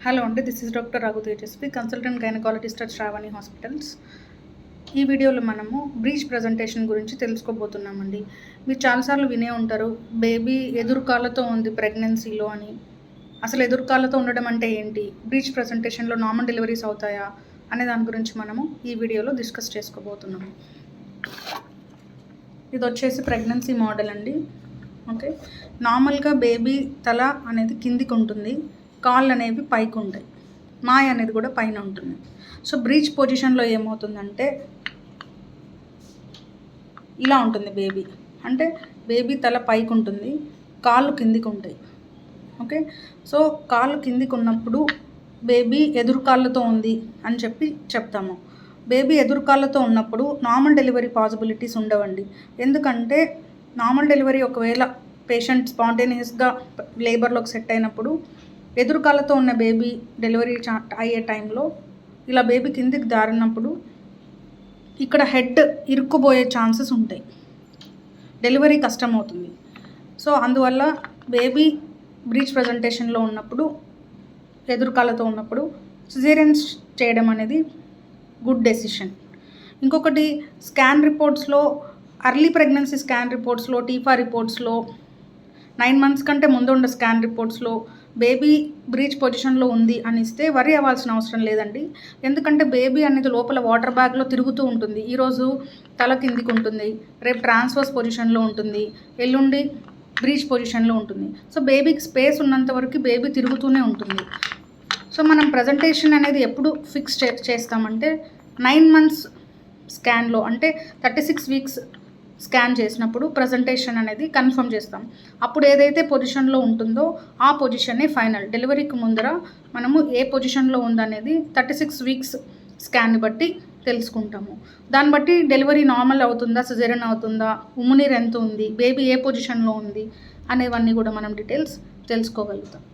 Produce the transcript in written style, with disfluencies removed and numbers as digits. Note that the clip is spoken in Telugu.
హలో అండి, this is doctor Raghu Tejaswi, consultant gynaecologist at Shravani hospitals. ఈ వీడియోలో మనము బ్రీచ్ ప్రజెంటేషన్ గురించి తెలుసుకోబోతున్నామండి. మీరు చాలాసార్లు వినే ఉంటారు, బేబీ ఎదురుకాళ్ళతో ఉంది ప్రెగ్నెన్సీలో అని. అసలు ఎదురుకాళ్ళతో ఉండడం అంటే ఏంటి, బ్రీచ్ ప్రజెంటేషన్లో నార్మల్ డెలివరీస్ అవుతాయా అనే దాని గురించి మనము ఈ వీడియోలో డిస్కస్ చేసుకోబోతున్నాము. ఇది వచ్చేసి ప్రెగ్నెన్సీ మోడల్ అండి. ఓకే, నార్మల్గా బేబీ తల అనేది కిందికి ఉంటుంది, కాళ్ళు అనేవి పైకి ఉంటాయి, మాయ అనేది కూడా పైన ఉంటుంది. సో బ్రీచ్ పొజిషన్లో ఏమవుతుందంటే ఇలా ఉంటుంది బేబీ, అంటే బేబీ తల పైకి ఉంటుంది, కాళ్ళు కిందికి ఉంటాయి. ఓకే, సో కాళ్ళు కిందికి ఉన్నప్పుడు బేబీ ఎదురుకాళ్ళతో ఉంది అని చెప్తాము. బేబీ ఎదురుకాళ్ళతో ఉన్నప్పుడు నార్మల్ డెలివరీ పాసిబిలిటీస్ ఉండవండి. ఎందుకంటే నార్మల్ డెలివరీ ఒకవేళ పేషెంట్ స్పాంటేనియస్గా లేబర్లోకి సెట్ అయినప్పుడు ఎదురుకాళ్ళతో ఉన్న బేబీ డెలివరీ అయ్యే టైంలో ఇలా బేబీ కిందికి దారినప్పుడు ఇక్కడ హెడ్ ఇరుక్కుపోయే ఛాన్సెస్ ఉంటాయి, డెలివరీ కష్టం అవుతుంది. సో అందువల్ల బేబీ బ్రీచ్ ప్రజెంటేషన్లో ఉన్నప్పుడు ఎదురుకాళ్ళతో ఉన్నప్పుడు సిజేరియన్స్ చేయడం అనేది గుడ్ డెసిషన్. ఇంకొకటి, స్కాన్ రిపోర్ట్స్లో, అర్లీ ప్రెగ్నెన్సీ స్కాన్ రిపోర్ట్స్లో, టీఫా రిపోర్ట్స్లో, 9 months కంటే ముందు ఉన్న స్కాన్ రిపోర్ట్స్లో బేబీ బ్రీచ్ పొజిషన్లో ఉంది అని ఇస్తే వరి అవ్వాల్సిన అవసరం లేదండి. ఎందుకంటే బేబీ అనేది లోపల వాటర్ బ్యాగ్లో తిరుగుతూ ఉంటుంది. ఈరోజు తల కిందికి ఉంటుంది, రేపు ట్రాన్స్వర్స్ పొజిషన్లో ఉంటుంది, ఎల్లుండి బ్రీచ్ పొజిషన్లో ఉంటుంది. సో బేబీకి స్పేస్ ఉన్నంత వరకు బేబీ తిరుగుతూనే ఉంటుంది. సో మనం ప్రజెంటేషన్ అనేది ఎప్పుడు ఫిక్స్ చేస్తామంటే 9 months స్కాన్లో, అంటే 36 weeks స్కాన్ చేసినప్పుడు ప్రజెంటేషన్ అనేది కన్ఫర్మ్ చేస్తాం. అప్పుడు ఏదైతే పొజిషన్లో ఉంటుందో ఆ పొజిషనే ఫైనల్. డెలివరీకి ముందర మనము ఏ పొజిషన్లో ఉందనేది 36 weeks స్కాన్ని బట్టి తెలుసుకుంటాము. దాన్ని బట్టి డెలివరీ నార్మల్ అవుతుందా, సిజేరియన్ అవుతుందా, ఉమ్మునీరు ఎంత ఉంది, బేబీ ఏ పొజిషన్లో ఉంది అనేవన్నీ కూడా మనం డీటెయిల్స్ తెలుసుకోగలుగుతాం.